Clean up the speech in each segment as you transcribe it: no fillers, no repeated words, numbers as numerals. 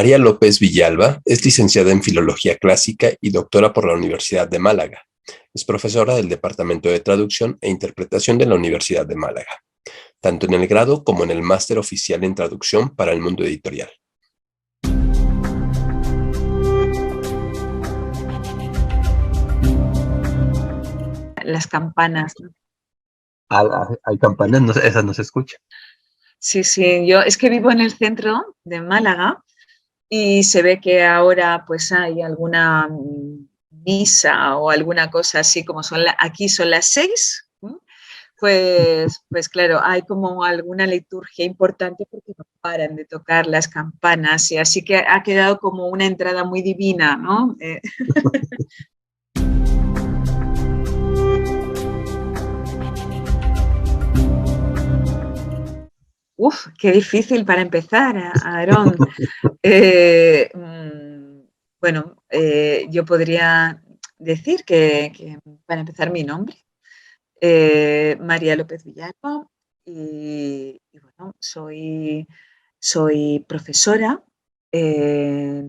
María López Villalba es licenciada en Filología Clásica y doctora por la Universidad de Málaga. Es profesora del Departamento de Traducción e Interpretación de la Universidad de Málaga, tanto en el grado como en el máster oficial en traducción para el mundo editorial. Las campanas, ¿no? Hay campanas, no, esas no se escuchan. Sí, sí, yo es que vivo en el centro de Málaga y se ve que ahora pues hay alguna misa o alguna cosa así como aquí son las 6, ¿no? Pues claro, hay como alguna liturgia importante porque no paran de tocar las campanas y así que ha quedado como una entrada muy divina, ¿no? Uf, qué difícil para empezar, Aarón. Bueno, yo podría decir que para empezar mi nombre, María López Villalba, y bueno, soy profesora en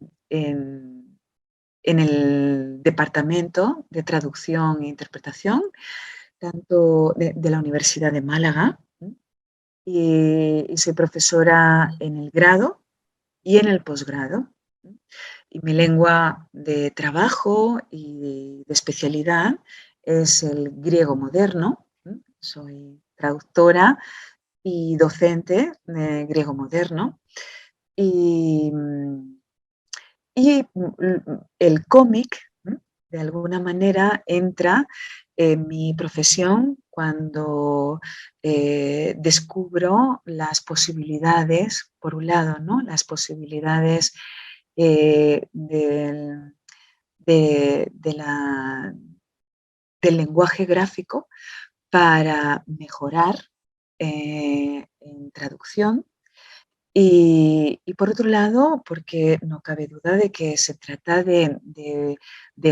el Departamento de Traducción e Interpretación, tanto de la Universidad de Málaga, y soy profesora en el grado y en el posgrado. Y mi lengua de trabajo y de especialidad es el griego moderno. Soy traductora y docente de griego moderno. Y, y el cómic, de alguna manera, entra en mi profesión cuando descubro las posibilidades, por un lado, ¿no? Las posibilidades del, de del lenguaje gráfico para mejorar en traducción. Y por otro lado, porque no cabe duda de que se trata de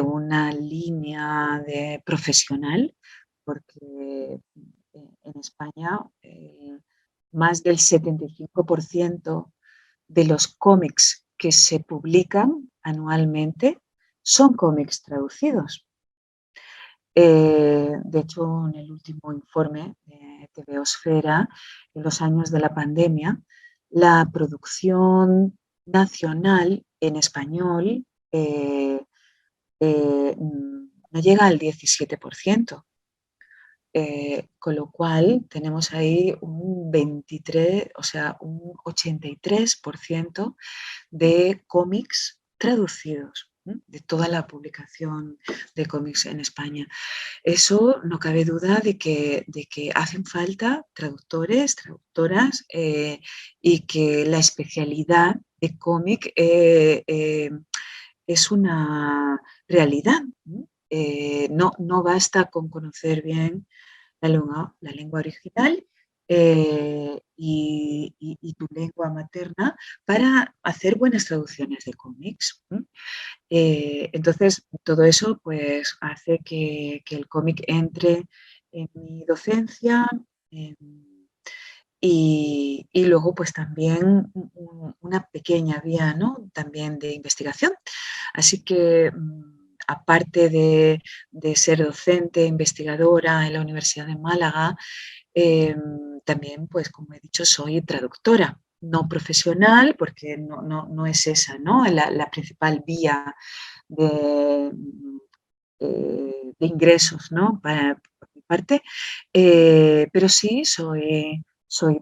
una línea de profesional, porque en España más del 75% de los cómics que se publican anualmente son cómics traducidos. De hecho, en el último informe de TVOsfera, en los años de la pandemia, la producción nacional en español no llega al 17%. Con lo cual tenemos ahí un 23, o sea, un 83% de cómics traducidos, de toda la publicación de cómics en España. Eso no cabe duda de que hacen falta traductores, traductoras y que la especialidad de cómic es una realidad. No basta con conocer bien la lengua original y tu lengua materna para hacer buenas traducciones de cómics. Entonces, todo eso pues, hace que el cómic entre en mi docencia y luego pues también una pequeña vía, ¿no? También de investigación. Así que aparte de ser docente, investigadora en la Universidad de Málaga, también, pues como he dicho, soy traductora, no profesional, porque no es esa, ¿no? La principal vía de, de ingresos, ¿no? Por mi parte, pero sí soy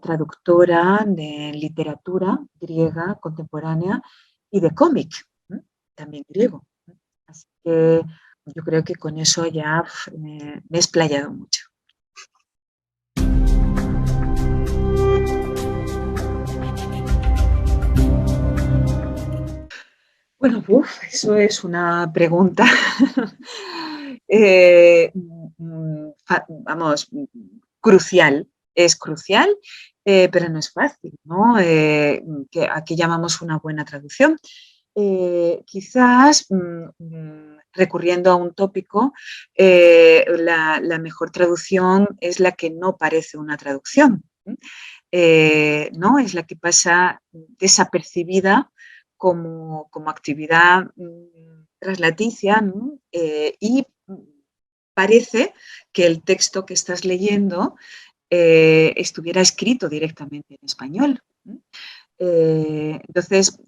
traductora de literatura griega contemporánea y de cómic, también griego. Así que yo creo que con eso ya me he explayado mucho. Bueno, eso es una pregunta, vamos, crucial. Es crucial, pero no es fácil, ¿no? ¿A qué llamamos una buena traducción? Quizás recurriendo a un tópico, la mejor traducción es la que no parece una traducción, ¿no? Es la que pasa desapercibida como actividad traslaticia, ¿no? Y parece que el texto que estás leyendo estuviera escrito directamente en español. Entonces,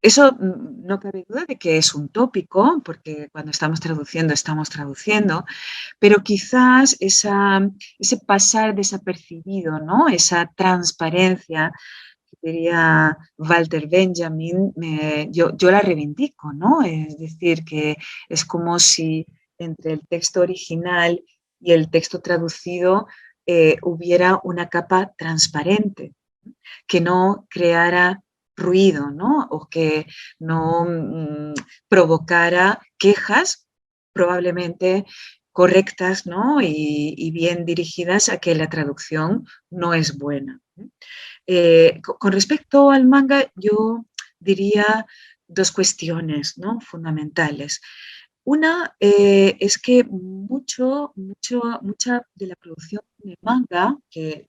eso no cabe duda de que es un tópico, porque cuando estamos traduciendo, pero quizás ese pasar desapercibido, ¿no? Esa transparencia, que diría Walter Benjamin, yo la reivindico, ¿no? Es decir, que es como si entre el texto original y el texto traducido hubiera una capa transparente que no creara ruido, ¿no? O que no provocara quejas probablemente correctas, ¿no? Y bien dirigidas a que la traducción no es buena. Con respecto al manga, yo diría dos cuestiones, ¿no? Fundamentales. Una es que mucha de la producción de manga, que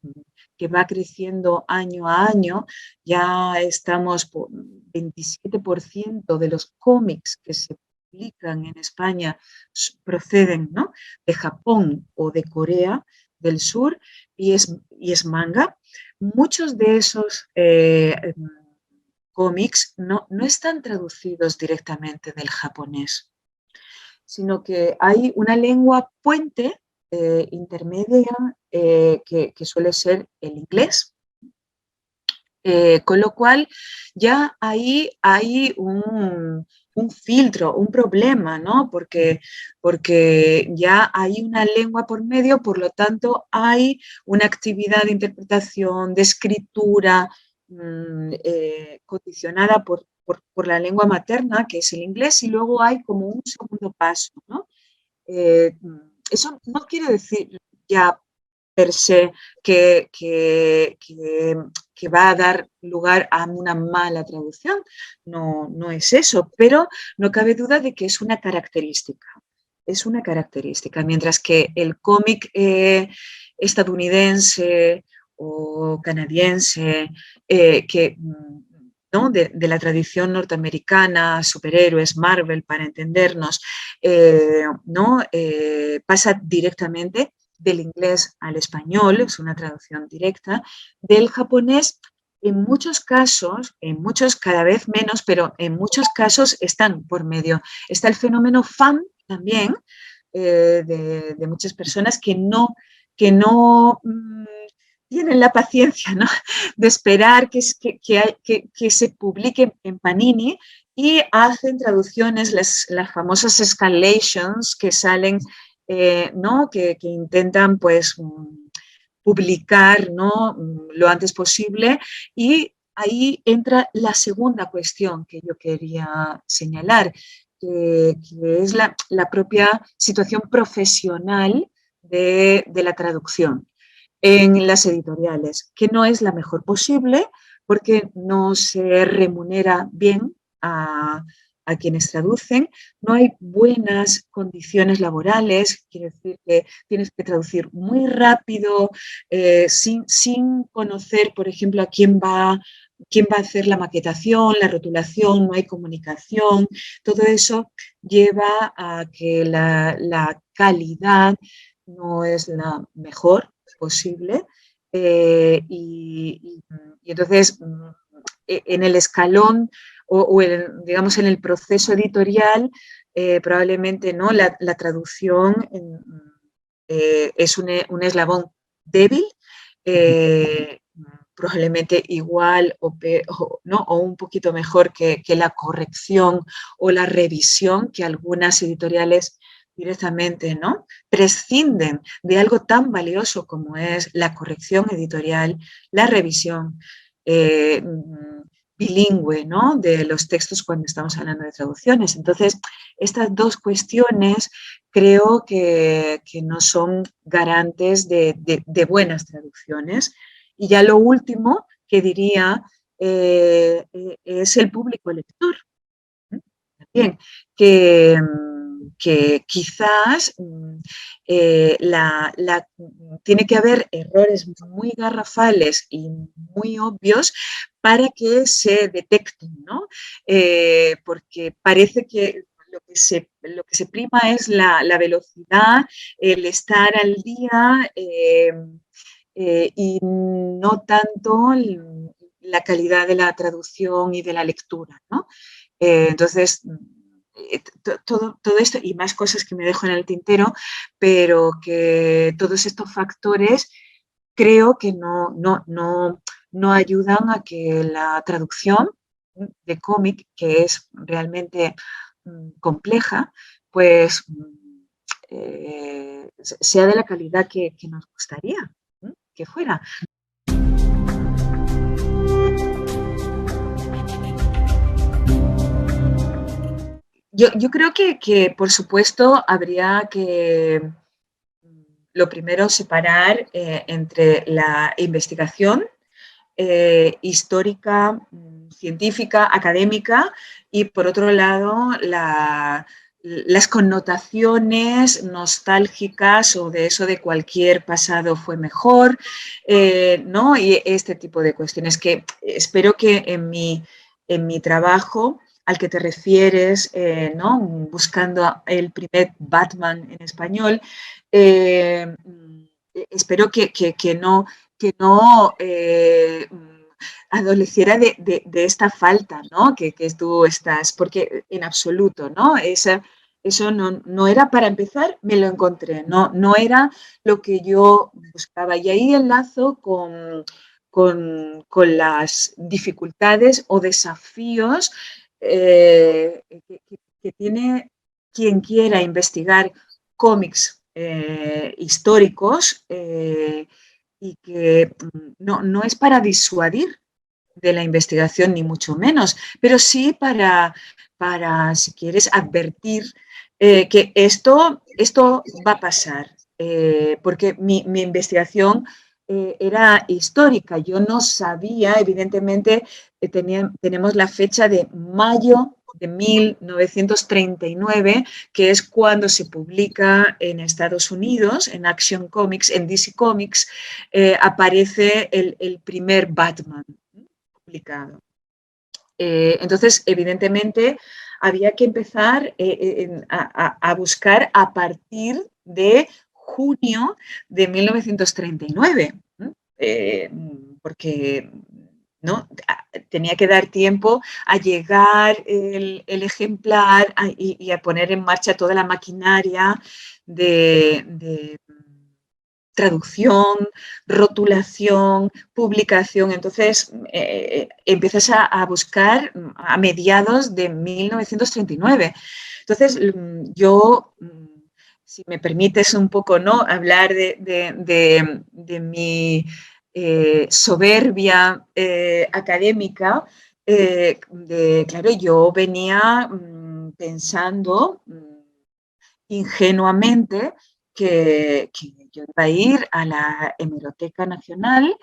va creciendo año a año, ya estamos por 27% de los cómics que se publican en España proceden, ¿no? De Japón o de Corea del Sur y es manga. Muchos de esos cómics no están traducidos directamente del japonés, sino que hay una lengua puente intermedia que suele ser el inglés, con lo cual ya ahí hay un filtro, un problema, ¿no? Porque ya hay una lengua por medio, por lo tanto hay una actividad de interpretación, de escritura, condicionada por la lengua materna, que es el inglés, y luego hay como un segundo paso, ¿no? Eh, Eso no quiere decir ya per se que va a dar lugar a una mala traducción, no es eso, pero no cabe duda de que es una característica. Es una característica, mientras que el cómic estadounidense o canadiense, ¿no? de la tradición norteamericana, superhéroes, Marvel, para entendernos, ¿no? Pasa directamente del inglés al español, es una traducción directa, del japonés. En muchos cada vez menos, pero en muchos casos están por medio. Está el fenómeno fan también, de muchas personas que no tienen la paciencia, ¿no? De esperar que se publique en Panini y hacen traducciones, las famosas escalations que salen, ¿no? Que intentan pues publicar, ¿no? Lo antes posible, y ahí entra la segunda cuestión que yo quería señalar, que es la propia situación profesional de la traducción en las editoriales, que no es la mejor posible porque no se remunera bien a quienes traducen, no hay buenas condiciones laborales, quiere decir que tienes que traducir muy rápido, sin conocer, por ejemplo, quién va a hacer la maquetación, la rotulación, no hay comunicación, todo eso lleva a que la calidad no es la mejor posible, y entonces en el escalón digamos en el proceso editorial, probablemente no la traducción es un eslabón débil, eh, probablemente igual ¿no? o un poquito mejor que la corrección o la revisión, que algunas editoriales directamente, ¿no? Prescinden de algo tan valioso como es la corrección editorial, la revisión bilingüe, ¿no? De los textos cuando estamos hablando de traducciones. Entonces, estas dos cuestiones creo que no son garantes de buenas traducciones. Y ya lo último que diría es el público lector. También, que quizás tiene que haber errores muy garrafales y muy obvios, para que se detecten, ¿no? Porque parece que lo que se prima es la velocidad, el estar al día y no tanto la calidad de la traducción y de la lectura, ¿no? Entonces, todo esto y más cosas que me dejo en el tintero, pero que todos estos factores creo que no ayudan a que la traducción de cómic, que es realmente compleja, pues sea de la calidad que nos gustaría que fuera. Yo creo que, por supuesto, habría que, lo primero, separar entre la investigación histórica, científica, académica, y por otro lado las connotaciones nostálgicas o de eso de cualquier pasado fue mejor, ¿no? Y este tipo de cuestiones que espero que en mi trabajo al que te refieres, ¿no? Buscando el primer Batman en español, espero que no adoleciera de esta falta, ¿no? Que tú estás, porque en absoluto, ¿no? Eso no era para empezar, me lo encontré, no era lo que yo buscaba. Y ahí enlazo con las dificultades o desafíos que tiene quien quiera investigar cómics históricos y que no es para disuadir de la investigación, ni mucho menos, pero sí para si quieres, advertir que esto va a pasar, porque mi investigación era histórica. Yo no sabía, evidentemente, tenemos la fecha de mayo de 1939, que es cuando se publica en Estados Unidos, en Action Comics, en DC Comics, aparece el primer Batman publicado. Entonces, evidentemente, había que empezar a buscar a partir de junio de 1939, porque ¿no? Tenía que dar tiempo a llegar el ejemplar y a poner en marcha toda la maquinaria de traducción, rotulación, publicación. Entonces, empiezas a buscar a mediados de 1939. Entonces, yo, si me permites un poco, ¿no? Hablar de mi soberbia académica, claro, yo venía pensando ingenuamente que yo iba a ir a la Hemeroteca Nacional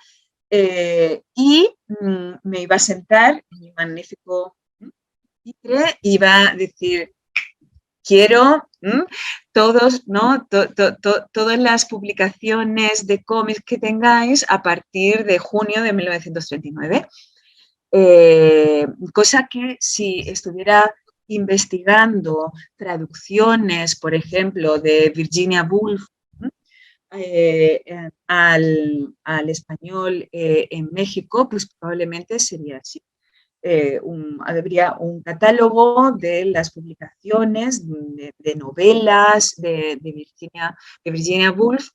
y me iba a sentar en mi magnífico pupitre, iba a decir, quiero todos, ¿no? Todas las publicaciones de cómics que tengáis a partir de junio de 1939. Cosa que si estuviera investigando traducciones, por ejemplo, de Virginia Woolf al español en México, pues probablemente sería así. Habría un catálogo de las publicaciones de novelas de Virginia Woolf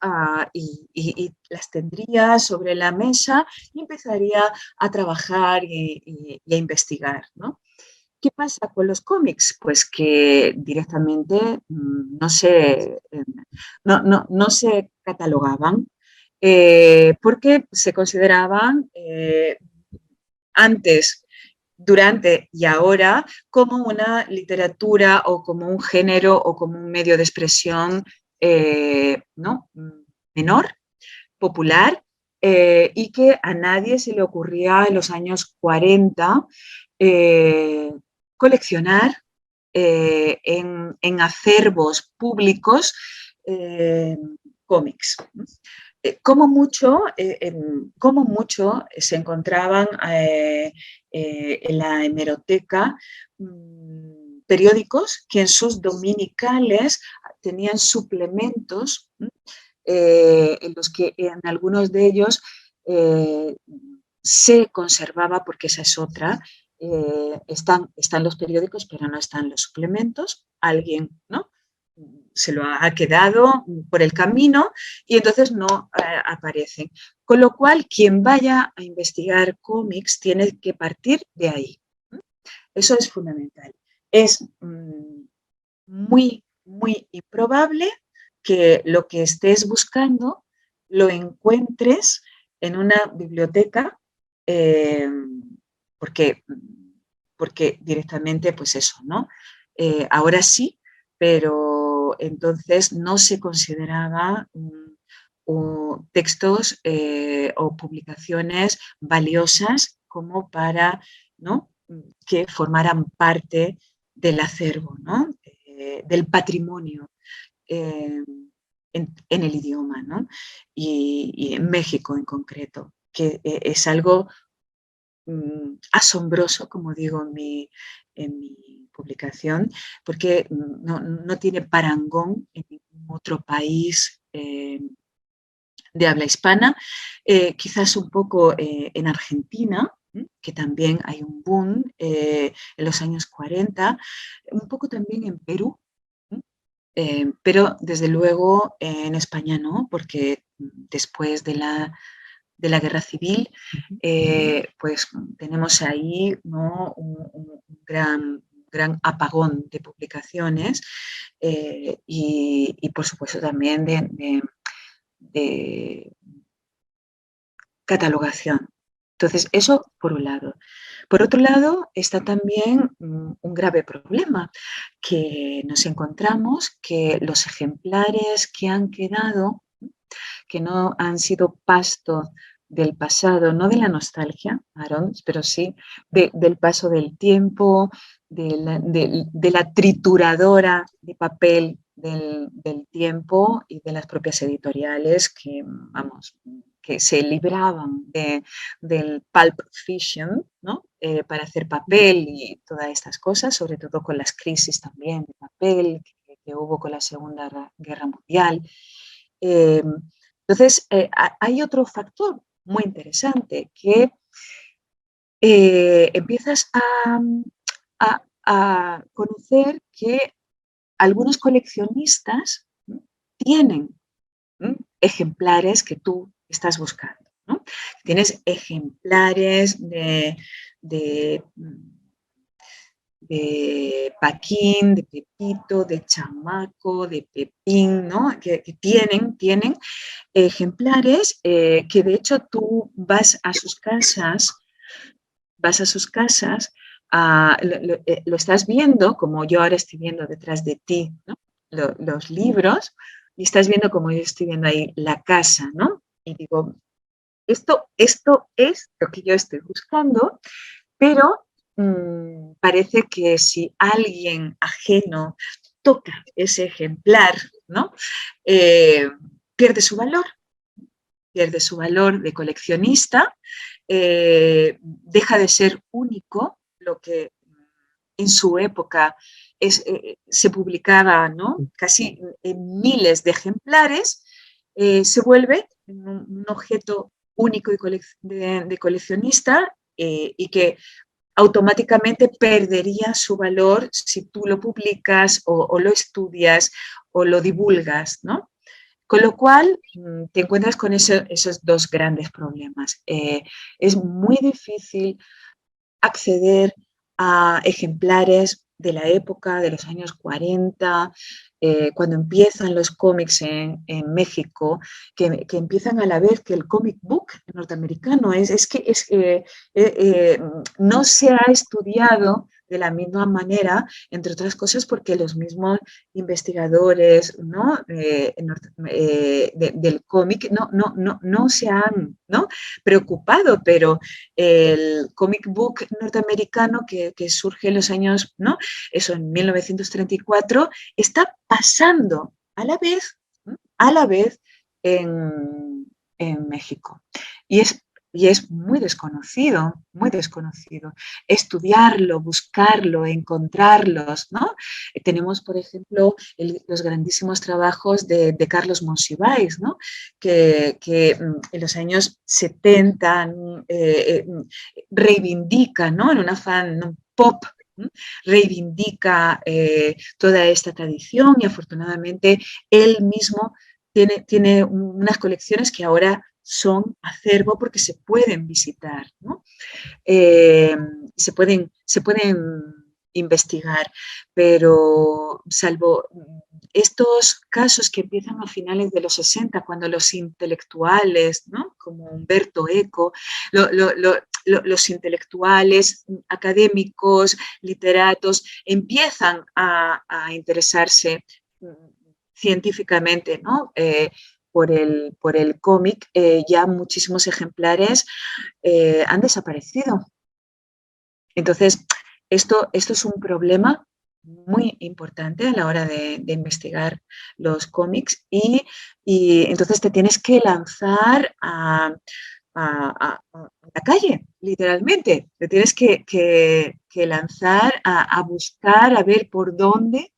y las tendría sobre la mesa y empezaría a trabajar y a investigar, ¿no? ¿Qué pasa con los cómics? Pues que directamente no se catalogaban porque se consideraban antes, durante y ahora como una literatura o como un género o como un medio de expresión ¿no? menor, popular, y que a nadie se le ocurría en los años 40 coleccionar en acervos públicos cómics. como mucho se encontraban en la hemeroteca periódicos que en sus dominicales tenían suplementos en los que en algunos de ellos se conservaba, porque esa es otra, están los periódicos, pero no están los suplementos. Alguien, ¿no?, se lo ha quedado por el camino y entonces no aparecen. Con lo cual, quien vaya a investigar cómics tiene que partir de ahí. Eso es fundamental. Es muy, muy improbable que lo que estés buscando lo encuentres en una biblioteca, porque, porque directamente, pues eso, ¿no? Ahora sí, pero entonces no se consideraba o textos o publicaciones valiosas como para, ¿no?, que formaran parte del acervo, ¿no?, del patrimonio en el idioma, ¿no? Y en México en concreto, que es algo asombroso, como digo en mi publicación, porque no tiene parangón en ningún otro país de habla hispana, quizás un poco en Argentina, que también hay un boom en los años 40, un poco también en Perú, pero desde luego en España no, porque después de la guerra civil, pues tenemos ahí, ¿no?, un gran apagón de publicaciones y, por supuesto, también de catalogación. Entonces, eso por un lado. Por otro lado, está también un grave problema, que nos encontramos que los ejemplares que han quedado, que no han sido pasto del pasado, no de la nostalgia, Aaron, pero sí del paso del tiempo, de la trituradora de papel del tiempo y de las propias editoriales que, vamos, que se libraban del pulp fiction, ¿no?, para hacer papel y todas estas cosas, sobre todo con las crisis también de papel que hubo con la Segunda Guerra Mundial. Entonces, hay otro factor muy interesante, que empiezas a conocer que algunos coleccionistas tienen ejemplares que tú estás buscando, ¿no? Tienes ejemplares de Paquín, de Pepito, de Chamaco, de Pepín, ¿no?, que tienen ejemplares que de hecho tú vas a sus casas, lo estás viendo, como yo ahora estoy viendo detrás de ti, ¿no?, los libros, y estás viendo como yo estoy viendo ahí la casa, ¿no? Y digo, esto es lo que yo estoy buscando, pero parece que si alguien ajeno toca ese ejemplar, ¿no?, pierde su valor de coleccionista, deja de ser único, lo que en su época se publicaba, ¿no?, casi en miles de ejemplares, se vuelve un objeto único de coleccionista y que automáticamente perdería su valor si tú lo publicas o lo estudias o lo divulgas, ¿no? Con lo cual, te encuentras con esos dos grandes problemas. Es muy difícil acceder a ejemplares de la época, de los años 40, cuando empiezan los cómics en México, que empiezan a la vez que el comic book norteamericano. No se ha estudiado de la misma manera, entre otras cosas porque los mismos investigadores, ¿no?, del cómic no se han, ¿no?, preocupado, pero el comic book norteamericano que surge en los años, ¿no?, eso en 1934, está pasando a la vez en México. Y es muy desconocido, muy desconocido. Estudiarlo, buscarlo, encontrarlos, ¿no? Tenemos, por ejemplo, los grandísimos trabajos de Carlos Monsiváis, ¿no? que en los años 70 reivindica, ¿no? En un afán pop, reivindica toda esta tradición y afortunadamente él mismo tiene unas colecciones que ahora son acervo porque se pueden visitar, ¿no? Se pueden investigar, pero salvo estos casos que empiezan a finales de los 60, cuando los intelectuales, ¿no? Como Humberto Eco, los intelectuales, académicos, literatos, empiezan a interesarse científicamente, ¿no? Por el cómic, ya muchísimos ejemplares han desaparecido. Entonces, esto es un problema muy importante a la hora de investigar los cómics y entonces te tienes que lanzar a la calle, literalmente. Te tienes que lanzar a buscar, a ver por dónde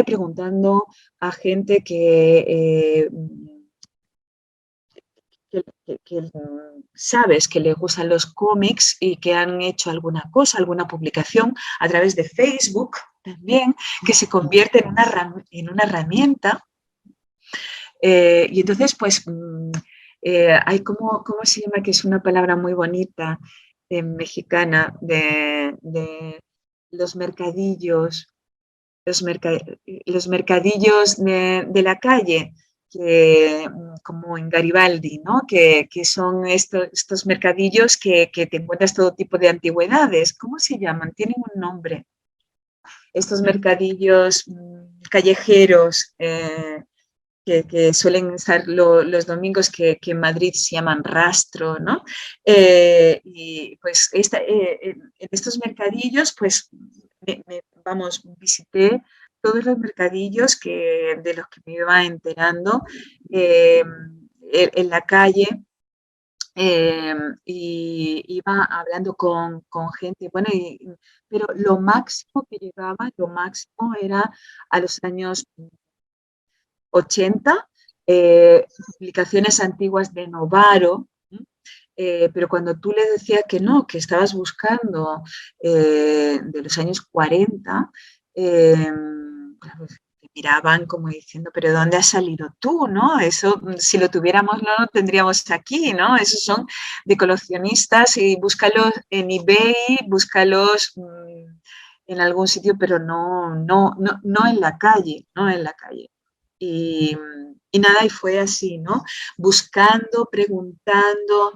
preguntando a gente que sabes que le gustan los cómics y que han hecho alguna cosa, alguna publicación a través de Facebook también, que se convierte en una herramienta. Y entonces, pues, hay ¿cómo se llama? Que es una palabra muy bonita mexicana de los mercadillos, los mercadillos de la calle, como en Garibaldi, ¿no? Que son estos mercadillos que te encuentras todo tipo de antigüedades. ¿Cómo se llaman? Tienen un nombre. Estos mercadillos callejeros que suelen estar los domingos, que en Madrid se llaman rastro, ¿no? Y pues en estos mercadillos, pues, visité todos los mercadillos de los que me iba enterando en la calle. Y iba hablando con gente, bueno, pero lo máximo que llegaba, lo máximo era a los años 80, publicaciones antiguas de Novaro, pero cuando tú le decías que no, que estabas buscando de los años 40, pues, te miraban como diciendo, pero ¿dónde has salido tú? ¿No? Eso, si lo tuviéramos, no lo tendríamos aquí, ¿no? Esos son de coleccionistas y búscalos en eBay, búscalos en algún sitio, pero no en la calle, no en la calle. Y nada, y fue así, ¿no? Buscando, preguntando,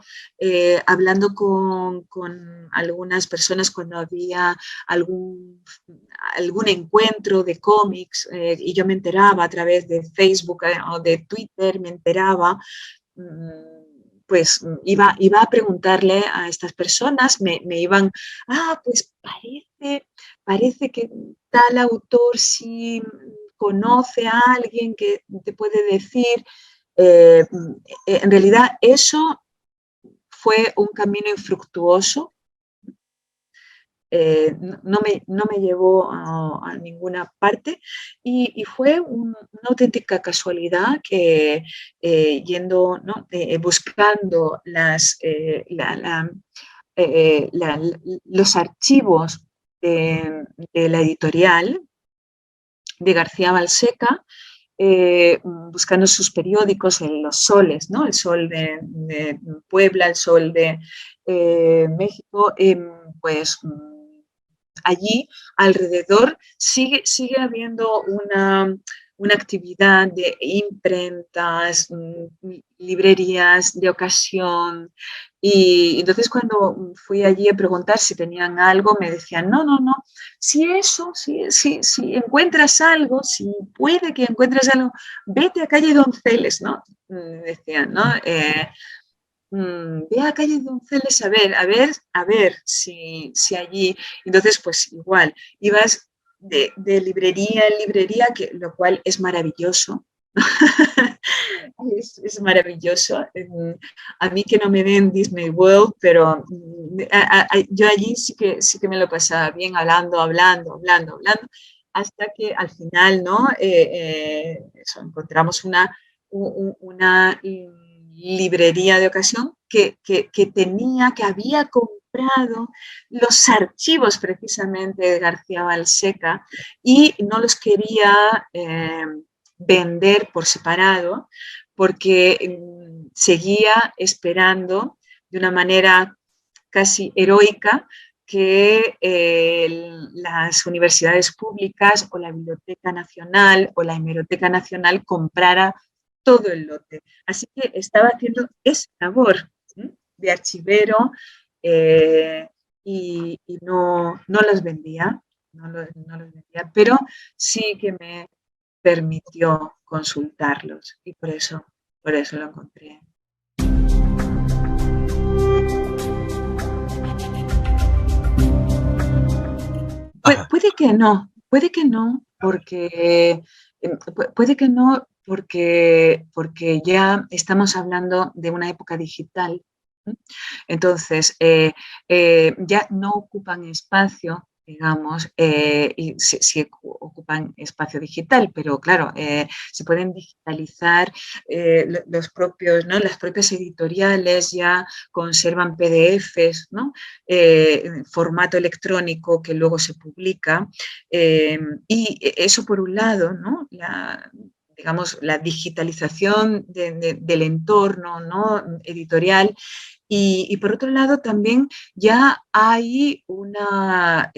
hablando con algunas personas cuando había algún encuentro de cómics, y yo me enteraba a través de Facebook o de Twitter, me enteraba, pues iba a preguntarle a estas personas, me iban, pues parece que tal autor sí conoce a alguien que te puede decir. En realidad eso fue un camino infructuoso. No me llevó a ninguna parte y fue una auténtica casualidad que yendo, ¿no? Buscando los archivos de la editorial de García Balseca, buscando sus periódicos en los soles, ¿no? El Sol de Puebla, el Sol de México, pues allí alrededor sigue habiendo una actividad de imprentas, librerías de ocasión. Y entonces cuando fui allí a preguntar si tenían algo, me decían, no, si encuentras algo, si puede que encuentres algo, vete a calle Donceles, ¿no? Decían, ¿no? Ve a calle Donceles a ver si allí. Entonces, pues igual, ibas de librería en librería, lo cual es maravilloso, Es maravilloso. A mí que no me den Disney World, pero yo allí sí que me lo pasaba bien hablando, hasta que al final, ¿no? Eso, encontramos una librería de ocasión que había comprado los archivos precisamente de García Balseca y no los quería vender por separado porque seguía esperando de una manera casi heroica que las universidades públicas o la Biblioteca Nacional o la Hemeroteca Nacional comprara todo el lote. Así que estaba haciendo esa labor de archivero y no los vendía, no los vendía, pero sí que me permitió consultarlos y por eso lo encontré. Puede que no, porque puede que no, porque ya estamos hablando de una época digital. Entonces, ya no ocupan espacio, digamos, y sí ocupan espacio digital, pero claro, se pueden digitalizar los propios, ¿no? Las propias editoriales ya conservan PDFs, ¿no? Formato electrónico que luego se publica. Y eso por un lado, ¿no? Digamos, la digitalización del entorno, ¿no? Editorial. Y por otro lado, también ya hay una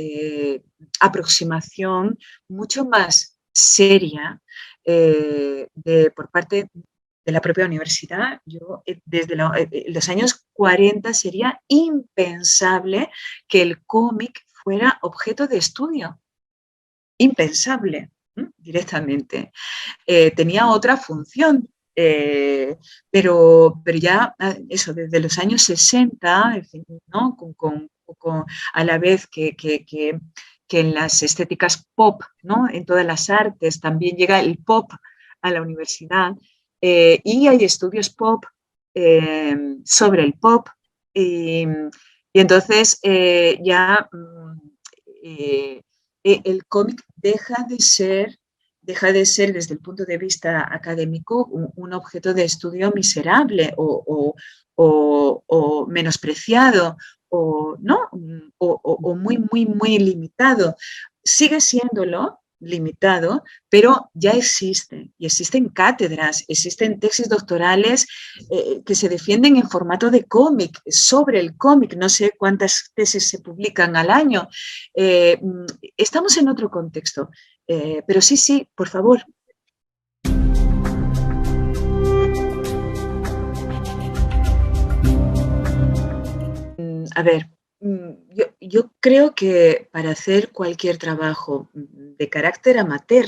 aproximación mucho más seria por parte de la propia universidad. Yo, desde los años 40 sería impensable que el cómic fuera objeto de estudio. Impensable, directamente. Tenía otra función, pero ya eso, desde los años 60, ¿no? A la vez que en las estéticas pop, ¿no? En todas las artes también llega el pop a la universidad y hay estudios pop sobre el pop y entonces ya el cómic deja de ser desde el punto de vista académico un objeto de estudio miserable o menospreciado o, ¿no? o muy limitado. Sigue siéndolo limitado, pero ya existe y existen cátedras, existen tesis doctorales que se defienden en formato de cómic, sobre el cómic, no sé cuántas tesis se publican al año. Estamos en otro contexto. Pero sí, por favor. A ver, yo creo que para hacer cualquier trabajo de carácter amateur,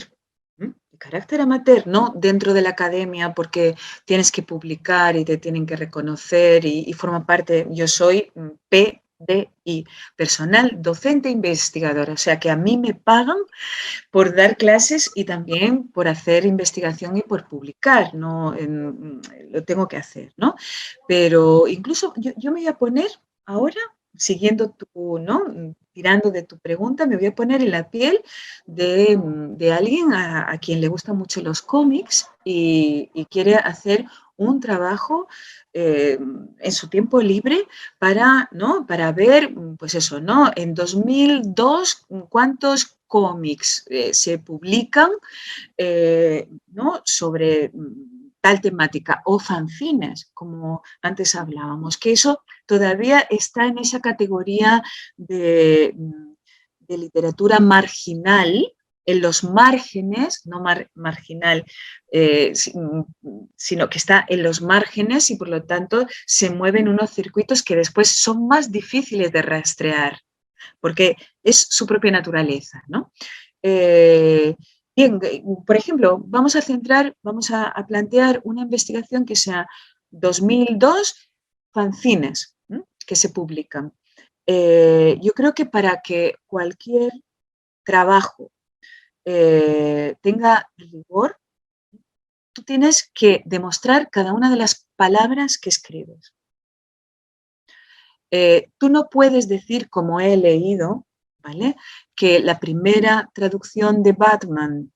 no dentro de la academia porque tienes que publicar y te tienen que reconocer y forma parte, yo soy PDI, personal docente investigadora, o sea que a mí me pagan por dar clases y también por hacer investigación y por publicar, ¿no? Lo tengo que hacer, ¿no? Pero incluso yo me voy a poner ahora, siguiendo ¿no? Tirando de tu pregunta, me voy a poner en la piel de alguien a quien le gustan mucho los cómics y quiere hacer un trabajo en su tiempo libre ¿no? Para ver, pues eso, ¿no? En 2002, ¿cuántos cómics se publican ¿no? sobre tal temática o fanzines, como antes hablábamos, que eso todavía está en esa categoría de literatura marginal, en los márgenes, no marginal, sino que está en los márgenes y por lo tanto se mueven unos circuitos que después son más difíciles de rastrear, porque es su propia naturaleza, ¿no? Bien, por ejemplo, vamos a plantear una investigación que sea 2002 fanzines que se publican. Yo creo que para que cualquier trabajo tenga rigor, tú tienes que demostrar cada una de las palabras que escribes. Tú no puedes decir, como he leído, ¿vale?, que la primera traducción de Batman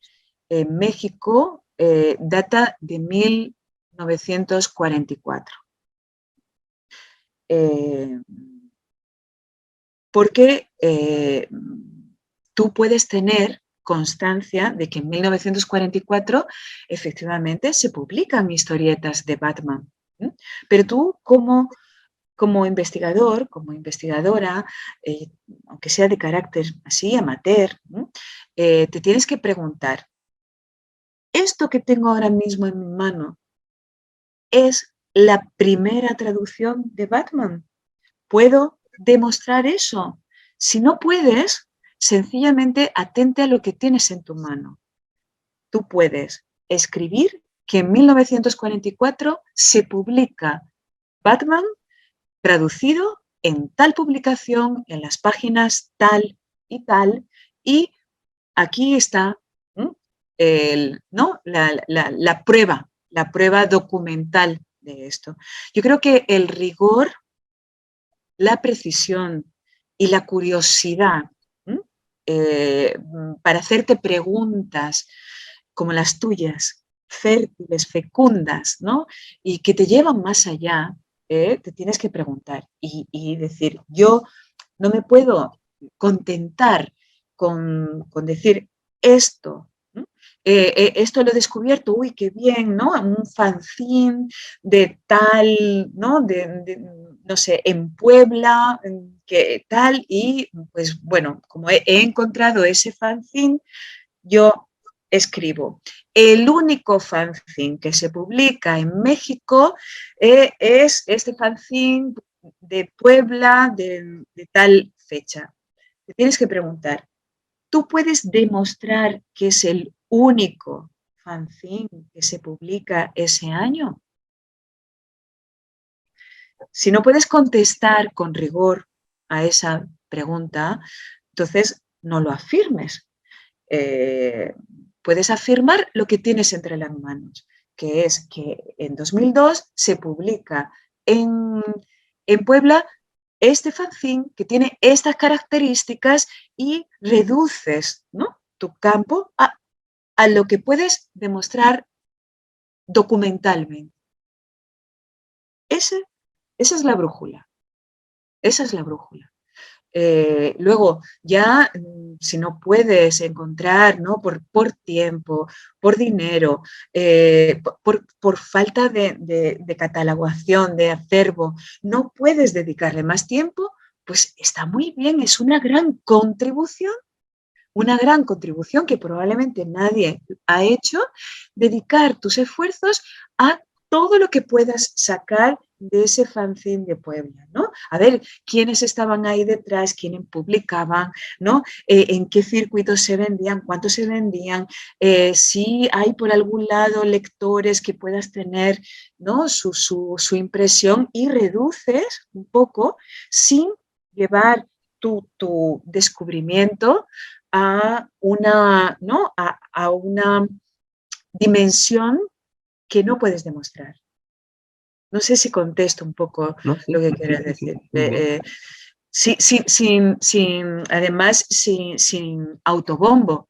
en México data de 1944. Porque tú puedes tener constancia de que en 1944 efectivamente se publican historietas de Batman. Pero tú como investigador, como investigadora, aunque sea de carácter así, amateur, te tienes que preguntar, ¿esto que tengo ahora mismo en mi mano es la primera traducción de Batman? ¿Puedo demostrar eso? Si no puedes, sencillamente atente a lo que tienes en tu mano. Tú puedes escribir que en 1944 se publica Batman traducido en tal publicación, en las páginas tal, y aquí está ¿no?, la prueba documental de esto. Yo creo que el rigor, la precisión y la curiosidad para hacerte preguntas como las tuyas, fértiles, fecundas, ¿no?, y que te llevan más allá, te tienes que preguntar y decir, yo no me puedo contentar con decir esto. Esto lo he descubierto, uy, qué bien, ¿no? Un fanzine de tal, ¿no? No sé, en Puebla, que tal, y pues bueno, como he encontrado ese fanzine, yo escribo. El único fanzine que se publica en México es este fanzine de Puebla de tal fecha. Te tienes que preguntar, ¿tú puedes demostrar que es el único fanzine que se publica ese año? Si no puedes contestar con rigor a esa pregunta, entonces no lo afirmes. Puedes afirmar lo que tienes entre las manos, que es que en 2002 se publica en Puebla este fanzine que tiene estas características y reduces, ¿no?, tu campo a lo que puedes demostrar documentalmente. Esa es la brújula. Esa es la brújula. Luego, ya si no puedes encontrar, ¿no?, por tiempo, por dinero, por falta de catalogación, de acervo, no puedes dedicarle más tiempo, pues está muy bien, es una gran contribución que probablemente nadie ha hecho, dedicar tus esfuerzos a todo lo que puedas sacar de ese fanzine de Puebla, ¿no? A ver quiénes estaban ahí detrás, quiénes publicaban, ¿no? En qué circuitos se vendían, cuántos se vendían, si hay por algún lado lectores que puedas tener, ¿no?, su impresión, y reduces un poco sin llevar tu descubrimiento a una, ¿no?, a una dimensión que no puedes demostrar. No sé si contesto un poco ¿No? Sí, lo que sí, quieres sí, sí, decir. muy bien. Además, sin autobombo.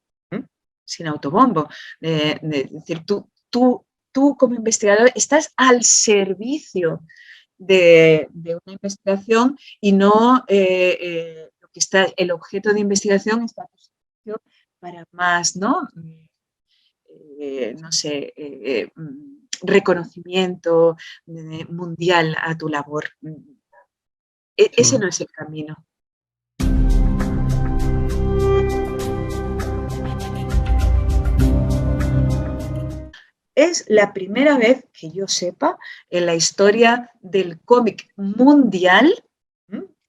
Sin autobombo. Es decir, tú como investigador estás al servicio de una investigación y no lo que está, el objeto de investigación está a tu servicio para más, ¿no? No sé, reconocimiento mundial a tu labor. Ese Sí. no es el camino. Es la primera vez que yo sepa en la historia del cómic mundial,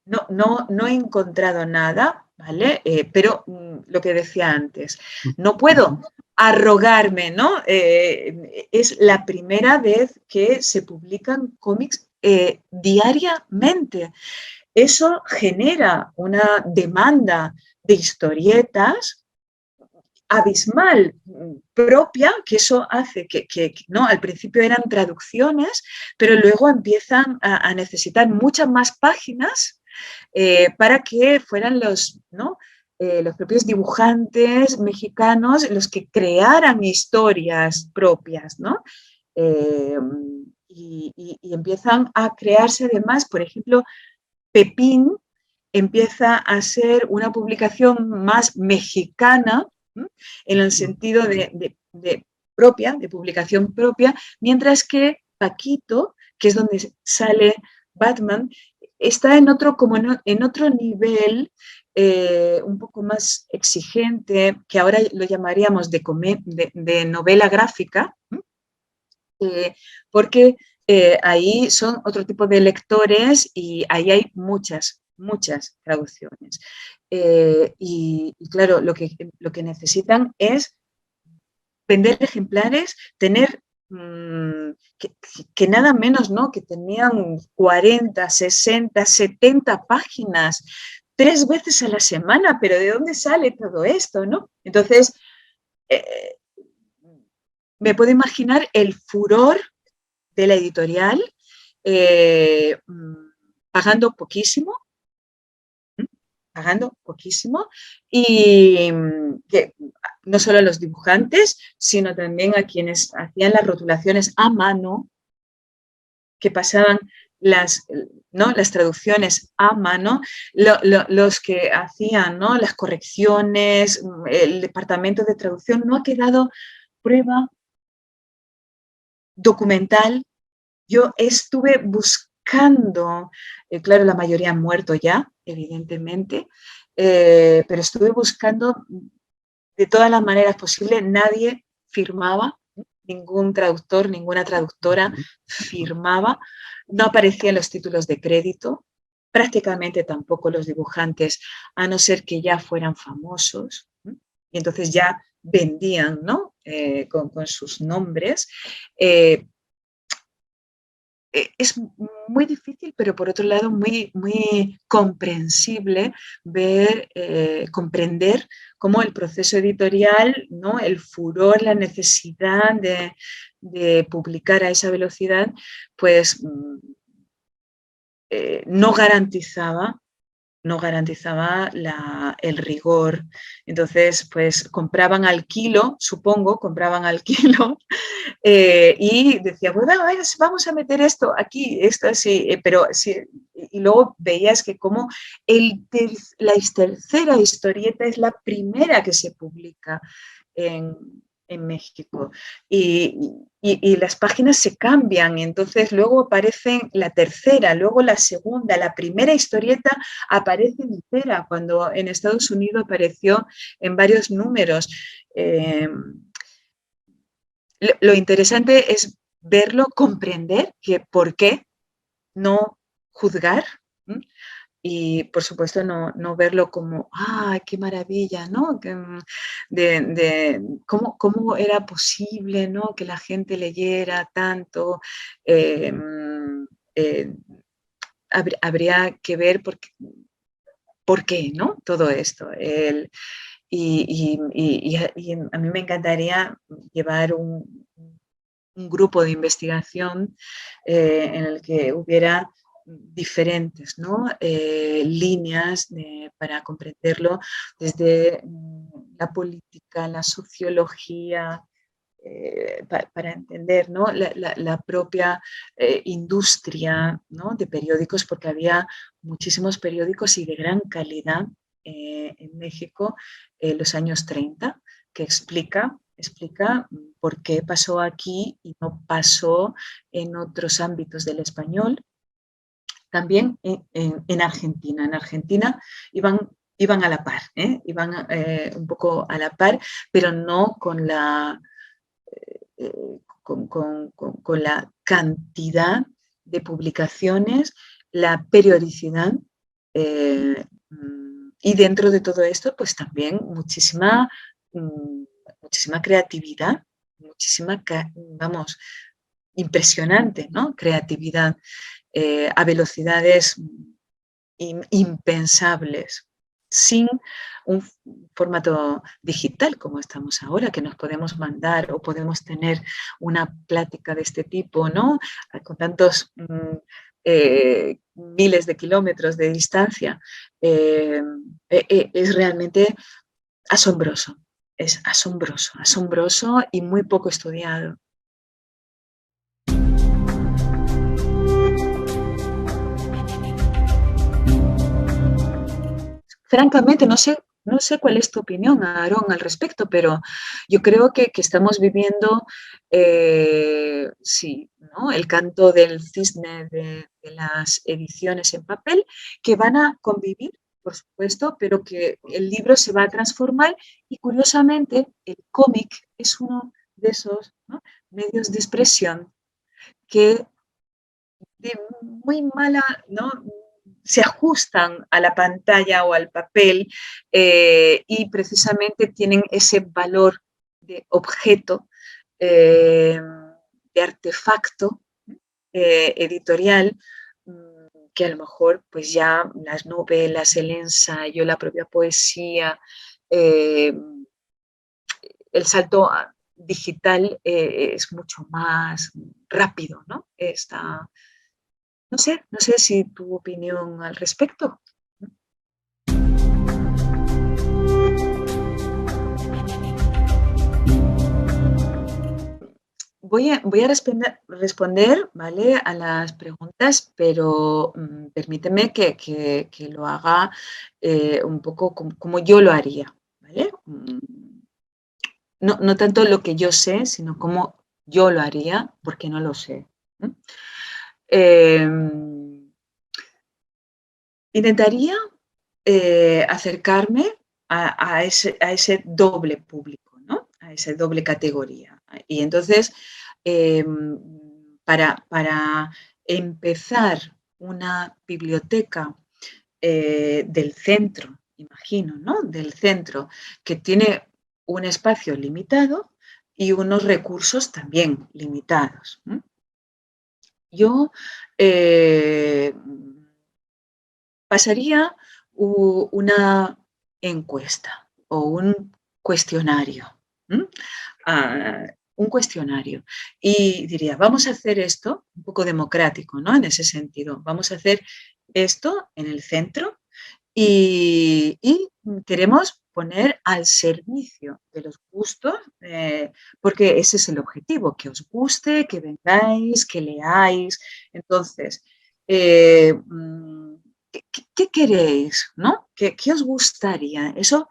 no he encontrado nada, ¿vale? Pero lo que decía antes, no puedo arrogarme, ¿no? Es la primera vez que se publican cómics diariamente. Eso genera una demanda de historietas abismal propia, que eso hace ¿no? Al principio eran traducciones, pero luego empiezan a necesitar muchas más páginas para que fueran ¿no? Los propios dibujantes mexicanos los que crearan historias propias, ¿no? Y empiezan a crearse además, por ejemplo, Pepín empieza a ser una publicación más mexicana, ¿no? En el sentido de propia, de publicación propia, mientras que Paquito, que es donde sale Batman, está en otro, como en otro nivel un poco más exigente, que ahora lo llamaríamos de novela gráfica, porque ahí son otro tipo de lectores y ahí hay muchas traducciones. Y claro, lo que necesitan es vender ejemplares, tener que nada menos, ¿no? Que tenían 40, 60, 70 páginas, 3 veces a la semana, pero ¿de dónde sale todo esto, no? Entonces, me puedo imaginar el furor de la editorial eh, pagando poquísimo, y que no solo a los dibujantes, sino también a quienes hacían las rotulaciones a mano, que pasaban ¿no? las traducciones a mano, los que hacían, ¿no? las correcciones, el departamento de traducción, no ha quedado prueba documental. Yo estuve buscando, claro, la mayoría han muerto ya, evidentemente, pero estuve buscando de todas las maneras posibles, nadie firmaba, ningún traductor, ninguna traductora firmaba, no aparecían los títulos de crédito, prácticamente tampoco los dibujantes, a no ser que ya fueran famosos, y entonces ya vendían, ¿no? Con sus nombres. Es muy difícil, pero por otro lado muy comprensible comprender cómo el proceso editorial, ¿no? El furor, la necesidad de publicar a esa velocidad, pues no garantizaba el rigor. Entonces, pues compraban al kilo, supongo, compraban al kilo y decía, bueno, vamos a meter esto aquí, esto así, pero sí, y luego veías que como la tercera historieta es la primera que se publica en, en México y las páginas se cambian, entonces luego aparecen la tercera, luego la segunda, la primera historieta aparece entera, cuando en Estados Unidos apareció en varios números. Lo interesante es verlo, comprender que por qué, no juzgar, ¿m? Y por supuesto no verlo como, ¡ah, qué maravilla! ¿No? Cómo era posible, ¿no? Que la gente leyera tanto. Eh, eh, habría que ver por qué, ¿no? Todo esto. Y a mí me encantaría llevar un grupo de investigación en el que hubiera diferentes, ¿no? Líneas para comprenderlo desde la política, la sociología, para entender, ¿no? la propia industria, ¿no? De periódicos, porque había muchísimos periódicos y de gran calidad en México en los años 30, que explica por qué pasó aquí y no pasó en otros ámbitos del español. También en Argentina. En Argentina iban a la par, iban un poco a la par, pero no con la con la cantidad de publicaciones, la periodicidad y dentro de todo esto, pues también muchísima creatividad, vamos, impresionante, ¿no? Creatividad a velocidades impensables. sin un formato digital como estamos ahora, que nos podemos mandar o podemos tener una plática de este tipo, ¿no? Con tantos miles de kilómetros de distancia, es realmente asombroso. Es asombroso, asombroso y muy poco estudiado. Francamente, no sé cuál es tu opinión, Aarón, al respecto, pero yo creo que estamos viviendo, sí, ¿no? El canto del cisne de las ediciones en papel, que van a convivir, por supuesto, pero que el libro se va a transformar y, curiosamente, el cómic es uno de esos, ¿no?, medios de expresión que de muy mala, ¿no?, se ajustan a la pantalla o al papel y precisamente tienen ese valor de objeto, de artefacto editorial, que a lo mejor pues ya las novelas, el ensayo, la propia poesía, eh, el salto digital es mucho más rápido, ¿no? No sé si tu opinión al respecto. Voy a responder, ¿vale?, a las preguntas, pero permíteme que lo haga un poco como yo lo haría, ¿vale? No tanto lo que yo sé, sino cómo yo lo haría, porque no lo sé. Intentaría acercarme a ese doble público, ¿no?, a esa doble categoría. Y entonces, para empezar una biblioteca del centro, imagino, ¿no?, del centro, que tiene un espacio limitado y unos recursos también limitados. Yo pasaría una encuesta o un cuestionario. Un cuestionario. Y diría, vamos a hacer esto, un poco democrático, ¿no?, en ese sentido. Vamos a hacer esto en el centro y queremos poner al servicio de los gustos, porque ese es el objetivo, que os guste, que vengáis, que leáis. Entonces, ¿qué queréis, no? ¿Qué os gustaría? Eso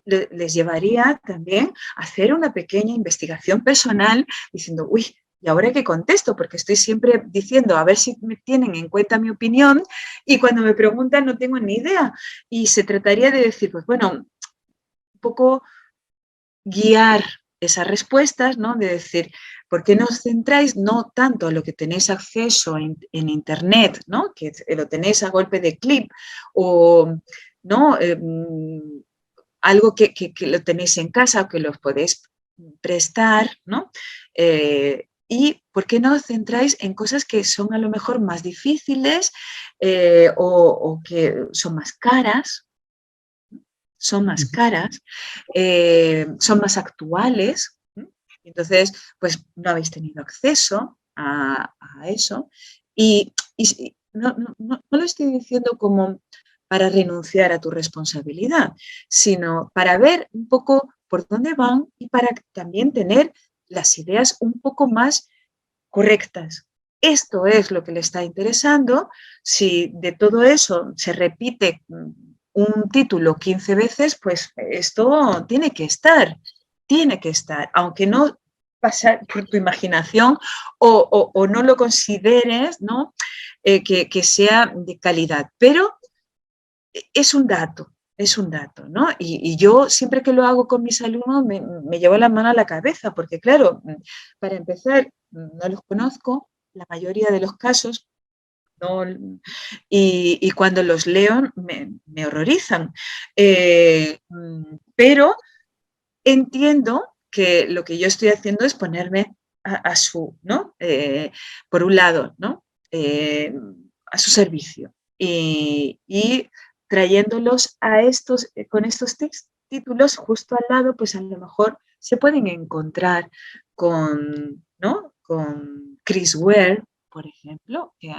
les llevaría también a hacer una pequeña investigación personal diciendo, uy, ¿y ahora qué contesto? Porque estoy siempre diciendo, a ver si me tienen en cuenta mi opinión y cuando me preguntan no tengo ni idea. Y se trataría de decir, pues bueno, un poco guiar esas respuestas, ¿no?, de decir, ¿por qué no os centráis no tanto a lo que tenéis acceso en Internet, ¿no?, que lo tenéis a golpe de clip, o ¿no?, algo que lo tenéis en casa o que los podéis prestar, ¿no? ¿Y por qué no os centráis en cosas que son a lo mejor más difíciles o que son más caras? Son más caras, son más actuales. Entonces, pues no habéis tenido acceso a eso. Y no lo estoy diciendo como para renunciar a tu responsabilidad, sino para ver un poco por dónde van y para también tener las ideas un poco más correctas. Esto es lo que le está interesando. Si de todo eso se repite un título 15 veces, pues esto tiene que estar, aunque no pasa por tu imaginación o no lo consideres, ¿no?, que sea de calidad, pero es un dato, ¿no? Y yo siempre que lo hago con mis alumnos me llevo la mano a la cabeza, porque claro, para empezar, no los conozco, la mayoría de los casos, no, y cuando los leo me horrorizan. Pero entiendo que lo que yo estoy haciendo es ponerme a su, ¿no? Por un lado, ¿no? A su servicio. Y trayéndolos a con estos títulos justo al lado, pues a lo mejor se pueden encontrar con, ¿no? Con Chris Ware, por ejemplo, que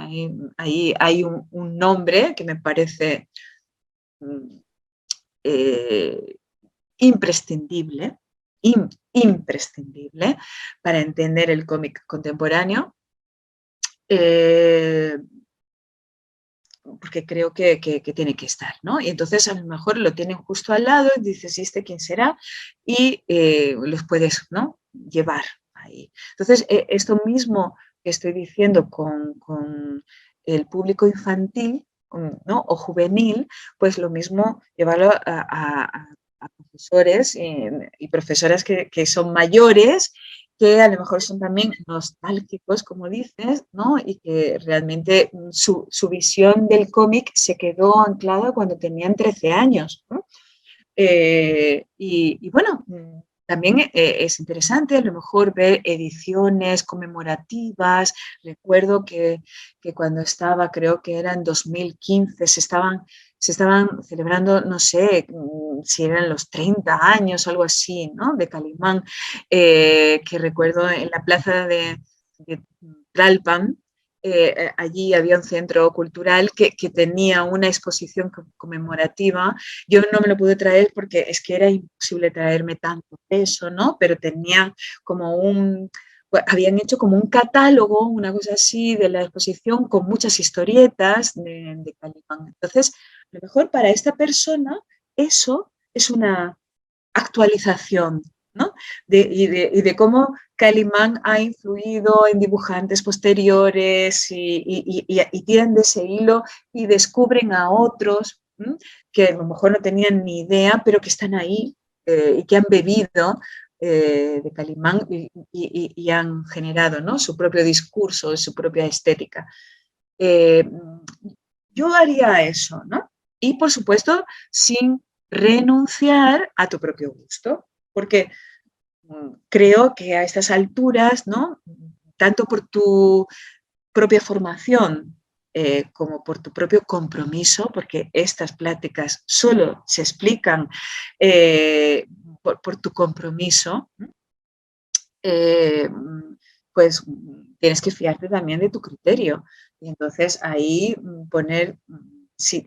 ahí hay un nombre que me parece eh, imprescindible, imprescindible para entender el cómic contemporáneo, porque creo que tiene que estar, ¿no? Y entonces a lo mejor lo tienen justo al lado y dices, ¿y este quién será? Y los puedes, ¿no? Llevar ahí. Entonces, esto mismo que estoy diciendo con el público infantil, ¿no? O juvenil, pues lo mismo llevarlo a profesores y profesoras que son mayores, que a lo mejor son también nostálgicos, como dices, ¿no? Y que realmente su visión del cómic se quedó anclada cuando tenían 13 años, ¿no? Y bueno, también es interesante a lo mejor ver ediciones conmemorativas. Recuerdo que cuando estaba, creo que era en 2015, se estaban celebrando, no sé si eran los 30 años, algo así, ¿no? De Calimán, que recuerdo en la plaza de Tlalpan. Allí había un centro cultural que tenía una exposición conmemorativa. Yo no me lo pude traer porque es que era imposible traerme tanto peso, ¿no? Pero tenía como habían hecho como un catálogo, una cosa así, de la exposición con muchas historietas de Calimán. Entonces, a lo mejor para esta persona eso es una actualización, ¿no? Y de cómo Calimán ha influido en dibujantes posteriores y tiran de ese hilo y descubren a otros que a lo mejor no tenían ni idea, pero que están ahí y que han bebido de Calimán y han generado, ¿no? Su propio discurso, su propia estética. Eh, yo haría eso, ¿no? Y por supuesto, sin renunciar a tu propio gusto, porque creo que a estas alturas, ¿no? Tanto por tu propia formación como por tu propio compromiso, porque estas pláticas solo se explican por tu compromiso, eh, pues tienes que fiarte también de tu criterio. Y entonces ahí poner, si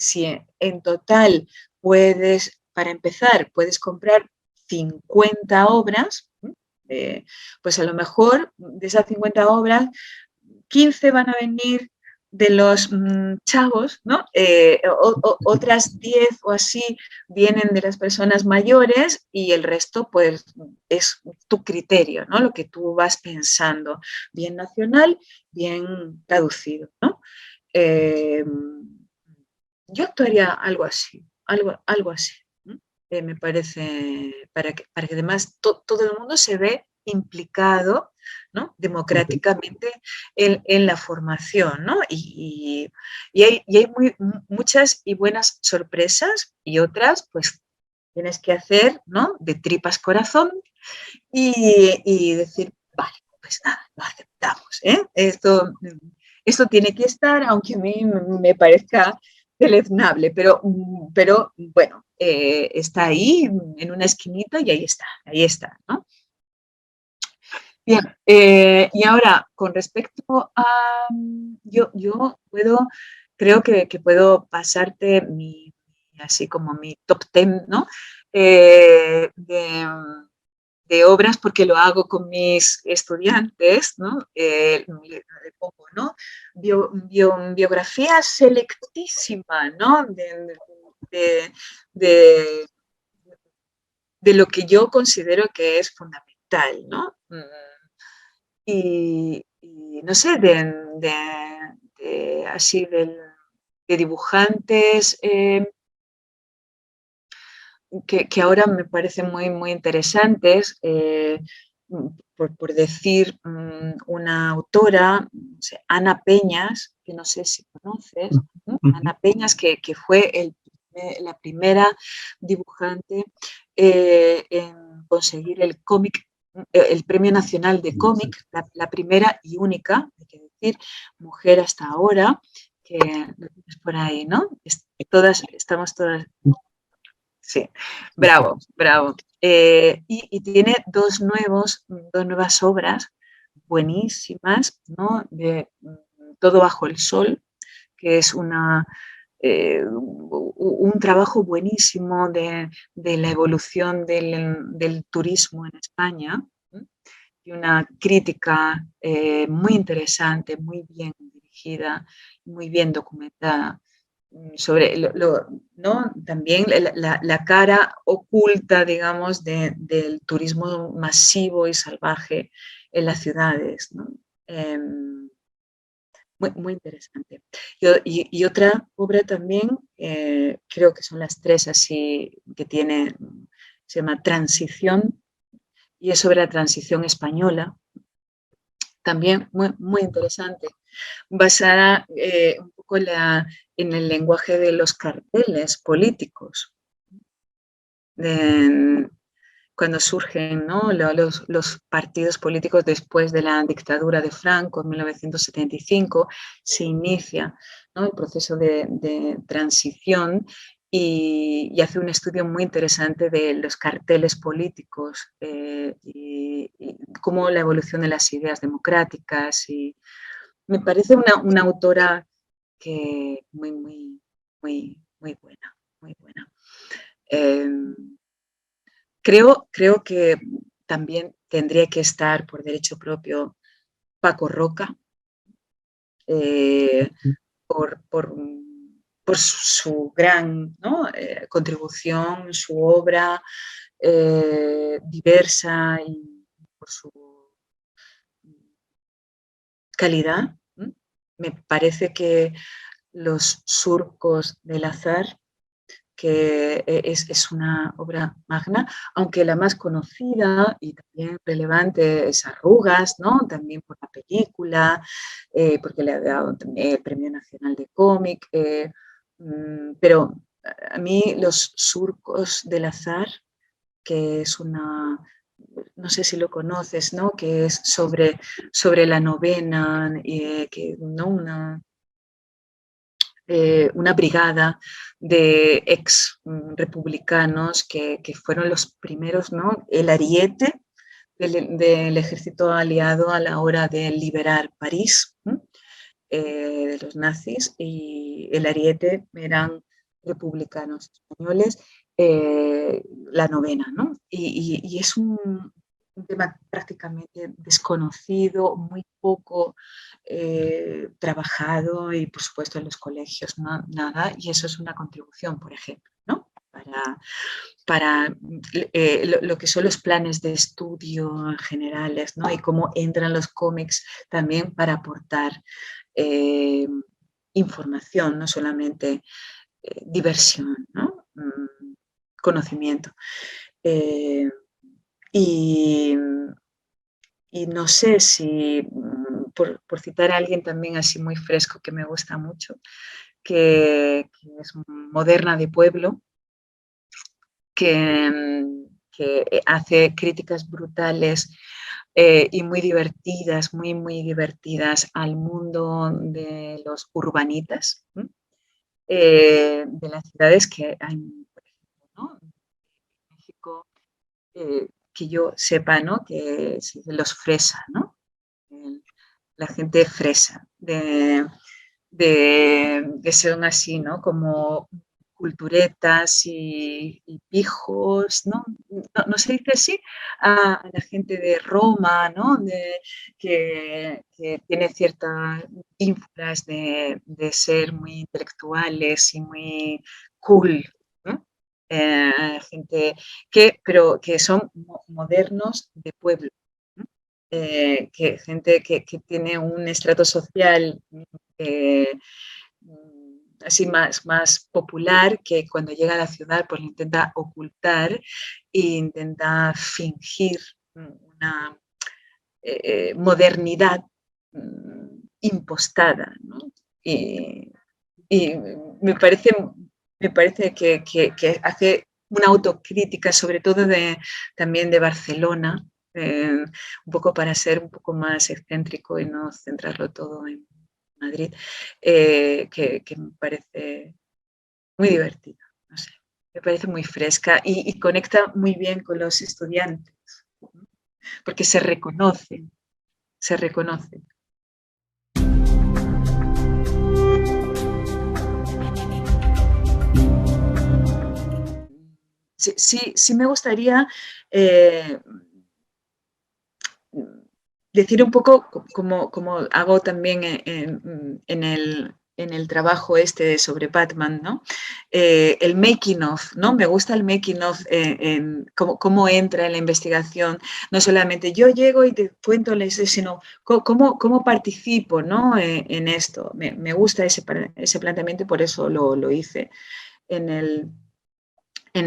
en total puedes, para empezar, puedes comprar 50 obras, pues a lo mejor de esas 50 obras, 15 van a venir de los chavos, ¿no? Otras 10 o así vienen de las personas mayores y el resto, pues, es tu criterio, ¿no? Lo que tú vas pensando, bien nacional, bien traducido, ¿no? Eh, yo actuaría algo así, algo así. ¿No? Me parece, para que además todo el mundo se ve implicado, ¿no? Democráticamente en la formación, ¿no? Hay muchas y buenas sorpresas y otras, pues tienes que hacer, ¿no? De tripas corazón y decir, vale, pues nada, lo aceptamos, ¿eh? Esto tiene que estar, aunque a mí me parezca deleznable, pero bueno, está ahí en una esquinita y ahí está, ¿no? Bien, y ahora, con respecto a, yo creo que puedo pasarte así como mi top 10, ¿no? De obras, porque lo hago con mis estudiantes, ¿no? Le pongo, ¿no? Biografía selectísima, ¿no? De, de, de lo que yo considero que es fundamental, ¿no? Y no sé, así de dibujantes que ahora me parecen muy interesantes, por decir una autora, no sé, Ana Peñas, que no sé si conoces, ¿no? Ana Peñas, que fue la primera dibujante en conseguir el cómic, el Premio Nacional de Cómic, la primera y única, hay que decir, mujer hasta ahora, que lo tienes por ahí, ¿no? Estamos todas, sí, bravo, bravo. Y tiene dos nuevas obras buenísimas, ¿no? De Todo bajo el sol, que es un trabajo buenísimo de la evolución del turismo en España, ¿eh? Y una crítica muy interesante, muy bien dirigida, muy bien documentada sobre ¿no? También la cara oculta, digamos, del turismo masivo y salvaje en las ciudades, ¿no? Eh, muy interesante. Y otra obra también, creo que son las tres así que tiene, se llama Transición, y es sobre la transición española, también muy interesante, basada un poco en el lenguaje de los carteles políticos, de, cuando surgen, ¿no? los partidos políticos después de la dictadura de Franco en 1975, se inicia, ¿no? El proceso de transición y hace un estudio muy interesante de los carteles políticos y cómo la evolución de las ideas democráticas. Y me parece una autora que muy buena, muy buena. Eh, creo que también tendría que estar por derecho propio Paco Roca, eh, por su gran, ¿no? Contribución, su obra diversa y por su calidad. Me parece que Los surcos del azar, que es una obra magna, aunque la más conocida y también relevante es Arrugas, ¿no? También por la película, porque le ha dado también el Premio Nacional de Cómic, pero a mí Los surcos del azar, que es no sé si lo conoces, ¿no? Que es sobre la novena, ¿no? Una brigada de ex republicanos que fueron los primeros, ¿no? El ariete del ejército aliado a la hora de liberar París, de los nazis, y el ariete eran republicanos españoles, la novena, ¿no? Y es un tema prácticamente desconocido, muy poco trabajado y, por supuesto, en los colegios nada, y eso es una contribución, por ejemplo, ¿no? Para lo que son los planes de estudio generales, ¿no? Y cómo entran los cómics también para aportar eh, información, no solamente diversión, ¿no? Conocimiento. Eh, y, y, no sé si, por citar a alguien también así muy fresco que me gusta mucho, que es Moderna de Pueblo, que hace críticas brutales y muy divertidas al mundo de los urbanitas, de las ciudades que hay, por ejemplo, ¿no? En México, que yo sepa, ¿no? Que sí, los fresa, ¿no? La gente fresa, que son así, ¿no? Como culturetas y pijos, ¿no? No se dice así a la gente de Roma, ¿no? Que tiene ciertas ínfulas de ser muy intelectuales y muy cool, ¿no? Gente pero que son modernos de pueblo, ¿no? Gente que tiene un estrato social eh, así más popular, que cuando llega a la ciudad pues lo intenta ocultar e intenta fingir una modernidad impostada, ¿no? Y, y me parece que hace una autocrítica, sobre todo también de Barcelona, un poco para ser un poco más excéntrico y no centrarlo todo en Madrid, que me parece muy divertida, no sé, me parece muy fresca y conecta muy bien con los estudiantes, porque se reconocen, se reconocen. Sí, sí, sí me gustaría decir un poco como hago también en el trabajo este sobre Batman, ¿no? El making of, ¿no? Me gusta el making of, cómo entra en la investigación. No solamente yo llego y te cuento, sino cómo participo, ¿no? En esto. Me gusta ese planteamiento y por eso lo hice en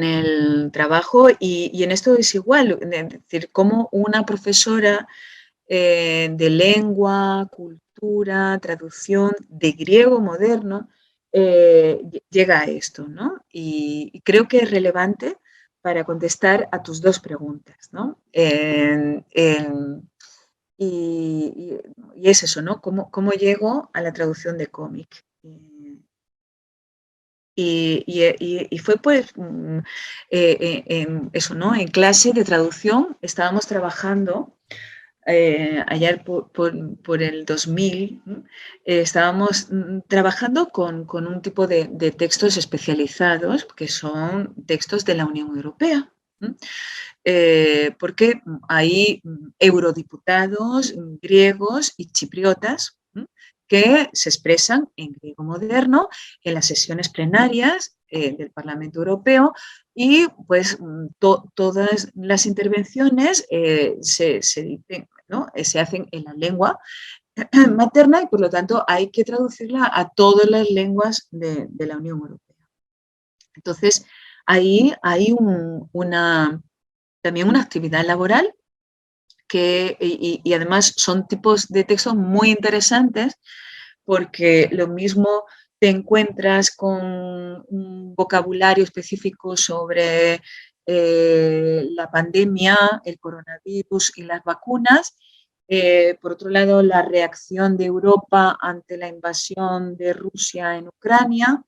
el trabajo y en esto es igual, es decir, como una profesora de lengua, cultura, traducción de griego moderno, llega a esto, ¿no? Y creo que es relevante para contestar a tus dos preguntas, ¿no? Y es eso, ¿no? ¿Cómo llego a la traducción de cómic? Y fue pues eso, ¿no? En clase de traducción estábamos trabajando ayer por el 2000, ¿no? Estábamos trabajando con un tipo de textos especializados que son textos de la Unión Europea. ¿No? Porque hay eurodiputados griegos y chipriotas, ¿no? Que se expresan en griego moderno en las sesiones plenarias del Parlamento Europeo y pues todas las intervenciones se dicen, ¿no? Se hacen en la lengua materna y por lo tanto hay que traducirla a todas las lenguas de la Unión Europea. Entonces, ahí hay también una actividad laboral y además son tipos de textos muy interesantes porque lo mismo te encuentras con un vocabulario específico sobre la pandemia, el coronavirus y las vacunas. Por otro lado, la reacción de Europa ante la invasión de Rusia en Ucrania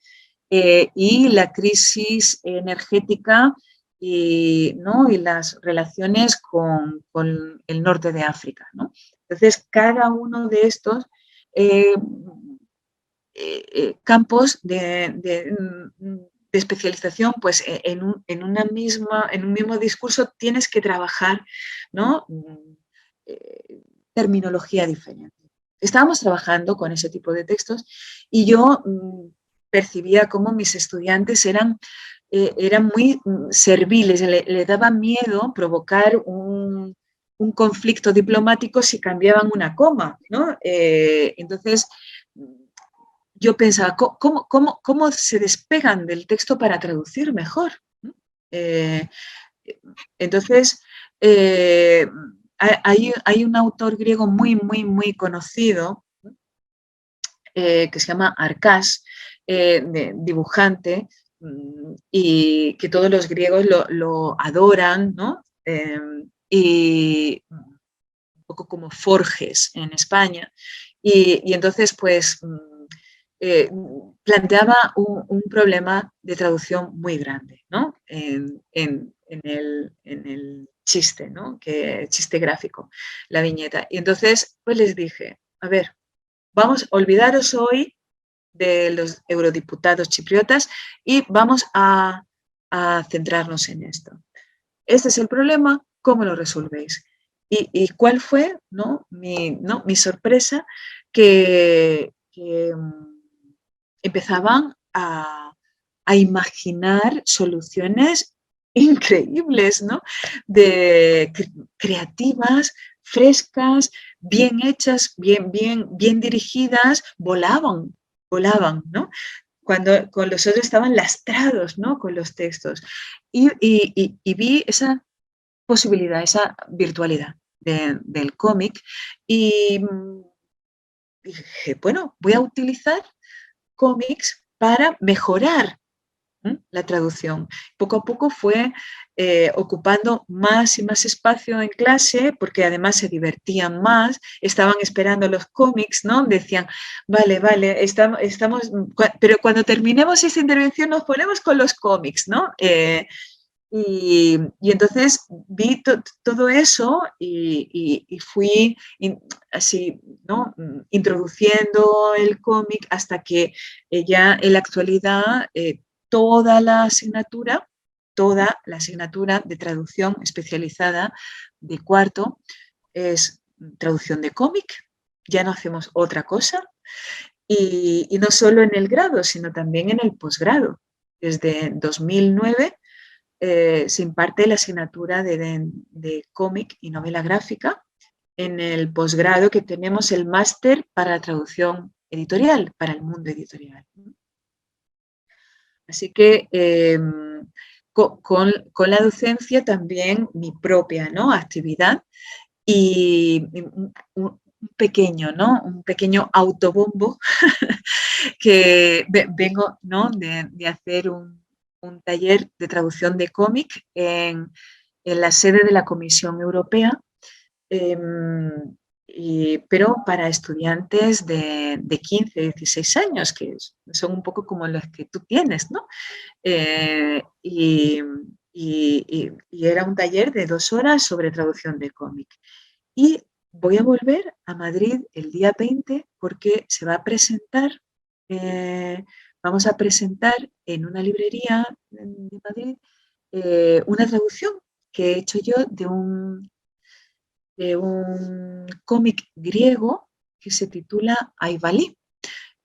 y la crisis energética ¿no? Y las relaciones con el norte de África. ¿No? Entonces, cada uno de estos eh, campos de especialización, pues en un mismo discurso tienes que trabajar, ¿no? Terminología diferente. Estábamos trabajando con ese tipo de textos y yo percibía cómo mis estudiantes eran muy serviles, le daba miedo provocar un conflicto diplomático si cambiaban una coma, ¿no? Entonces, yo pensaba, ¿cómo se despegan del texto para traducir mejor? Eh, entonces, hay un autor griego muy conocido que se llama Arcás, dibujante, y que todos los griegos lo adoran, ¿no? Y un poco como Forges en España. Y entonces, pues, planteaba un problema de traducción muy grande, ¿no? En el chiste, ¿no? Chiste gráfico, la viñeta. Y entonces, pues les dije, a ver, vamos, olvidaros hoy de los eurodiputados chipriotas y vamos a centrarnos en esto. Este es el problema, ¿cómo lo resolvéis? ¿Y cuál fue mi sorpresa? Que empezaban a imaginar soluciones increíbles, ¿no? Creativas, frescas, bien hechas, bien dirigidas, volaban, ¿no? Cuando con los otros estaban lastrados, ¿no? Con los textos. Y vi esa posibilidad, esa virtualidad del cómic y dije, bueno, voy a utilizar cómics para mejorar la traducción. Poco a poco fue ocupando más y más espacio en clase, porque además se divertían más, estaban esperando los cómics, ¿no? Decían, vale, vale, pero cuando terminemos esta intervención nos ponemos con los cómics, ¿no? Y entonces vi todo eso y fui así, ¿no? Introduciendo el cómic hasta que ya en la actualidad toda la asignatura de traducción especializada de cuarto es traducción de cómic, ya no hacemos otra cosa, y no solo en el grado, sino también en el posgrado. Desde 2009 se imparte la asignatura de cómic y novela gráfica. En el posgrado que tenemos el máster para traducción editorial, para el mundo editorial. Así que con la docencia también mi propia, ¿no?, actividad y un pequeño, ¿no?, un pequeño autobombo que vengo, ¿no?, de hacer un taller de traducción de cómic en la sede de la Comisión Europea, pero para estudiantes de 15, 16 años, que son un poco como los que tú tienes, ¿no? Y era un taller de 2 horas sobre traducción de cómic. Y voy a volver a Madrid el día 20 porque se va a presentar, vamos a presentar en una librería de Madrid una traducción que he hecho yo de un cómic griego que se titula Aivalí,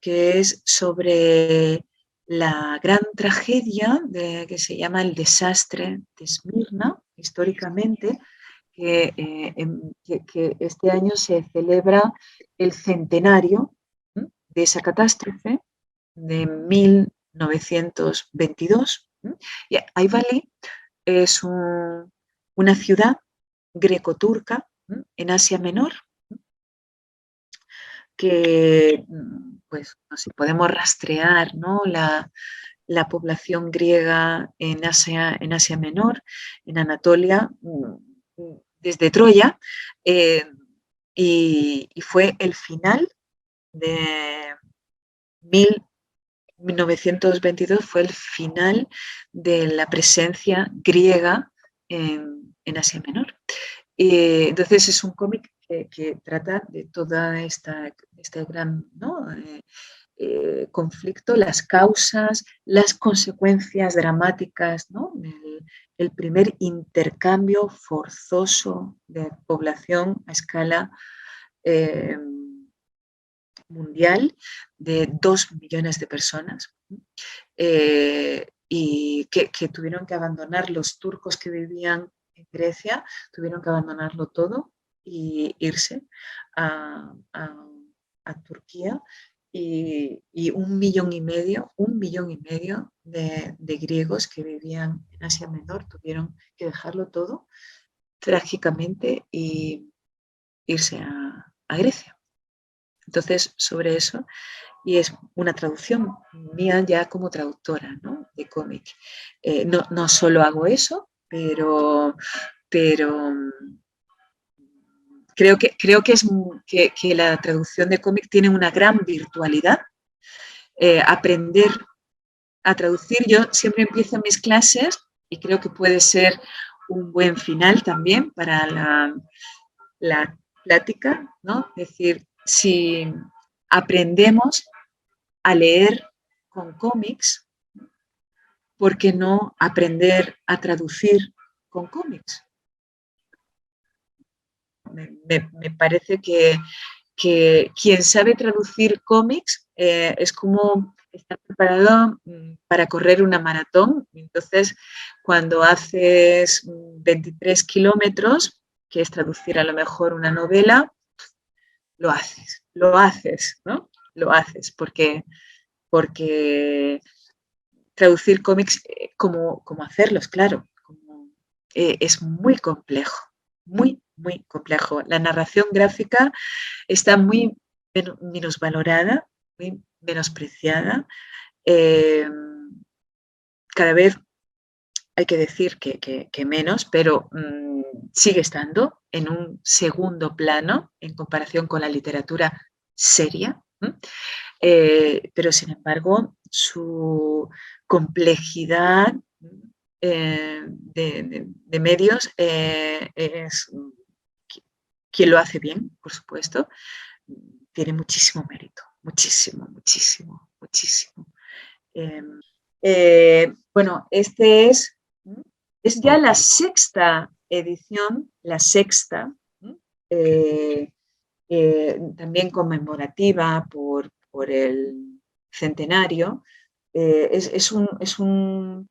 que es sobre la gran tragedia que se llama el desastre de Esmirna, históricamente, que este año se celebra el centenario de esa catástrofe de 1922. Y Aivalí es una ciudad greco-turca en Asia Menor, que pues no sé, podemos rastrear, ¿no?, la población griega en Asia Menor, en Anatolia, desde Troya, y fue el final de 1922, fue el final de la presencia griega en Asia Menor. Entonces es un cómic que trata de toda este gran, ¿no?, conflicto, las causas, las consecuencias dramáticas, ¿no?, el primer intercambio forzoso de población a escala mundial de 2 millones de personas, y que tuvieron que abandonar los turcos que vivían en Grecia, tuvieron que abandonarlo todo y irse a Turquía, y 1,5 millones de griegos que vivían en Asia Menor tuvieron que dejarlo todo trágicamente y irse a Grecia. Entonces, sobre eso, y es una traducción mía ya como traductora, ¿no?, de cómic. No solo hago eso, pero creo que la traducción de cómic tiene una gran virtualidad. Aprender a traducir, yo siempre empiezo mis clases y creo que puede ser un buen final también para la plática, ¿no? Es decir, si aprendemos a leer con cómics, ¿por qué no aprender a traducir con cómics? Me parece que quien sabe traducir cómics es como estar preparado para correr una maratón. Entonces, cuando haces 23 kilómetros, que es traducir a lo mejor una novela, lo haces, ¿no? Lo haces porque traducir cómics, como hacerlos, claro, es muy complejo, muy, muy complejo. La narración gráfica está muy minusvalorada, muy menospreciada. cada vez hay que decir que menos, pero sigue estando en un segundo plano en comparación con la literatura seria. Pero, sin embargo, su complejidad de medios es quien lo hace bien, por supuesto, tiene muchísimo mérito, muchísimo, muchísimo, muchísimo. Bueno, este es ya la sexta edición, la sexta, también conmemorativa por el centenario. Es un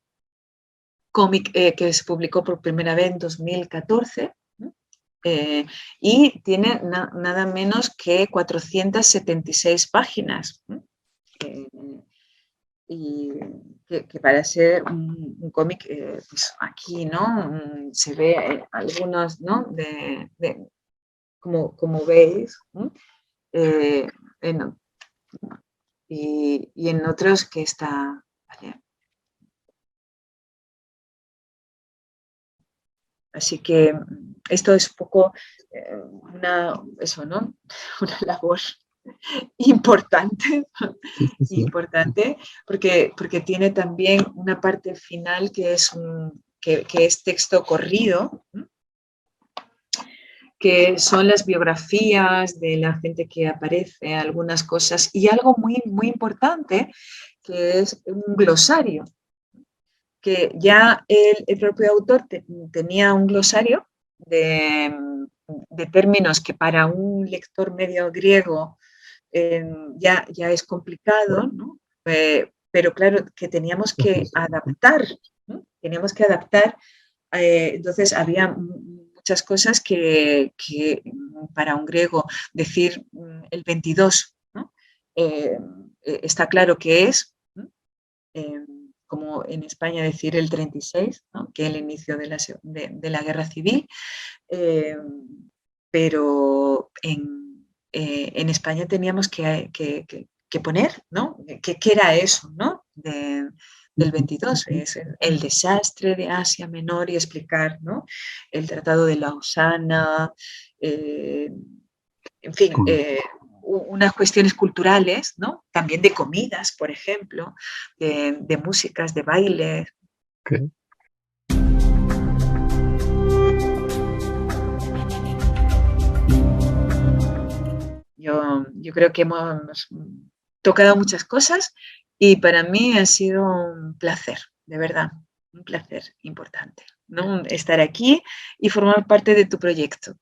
cómic que se publicó por primera vez en 2014 y tiene nada menos que 476 páginas. Y que para ser un cómic, pues aquí, ¿no? Se ve algunos, ¿no? Como veis, ¿no? Y en otros que está, ¿vale? Así que esto es un poco eso, ¿no? Una labor importante, Sí. importante porque tiene también una parte final que es texto corrido, ¿no? Que son las biografías de la gente que aparece, algunas cosas, y algo muy, muy importante, que es un glosario, que ya el propio autor tenía un glosario de términos que para un lector medio griego ya es complicado, ¿no? Pero claro, que teníamos que adaptar, ¿no? Teníamos que adaptar, entonces había muchas cosas que para un griego decir el 22, ¿no? Está claro que es, ¿no? Como en España decir el 36, ¿no? Que es el inicio de la guerra civil, pero en España teníamos que poner, ¿no? ¿Qué era eso, ¿no? Del 22, es el desastre de Asia Menor y explicar, ¿no? El Tratado de Lausana, en fin, unas cuestiones culturales, ¿no? También de comidas, por ejemplo, de músicas, de bailes. Okay. Yo creo que hemos tocado muchas cosas y para mí ha sido un placer, de verdad, un placer importante, ¿no? Estar aquí y formar parte de tu proyecto.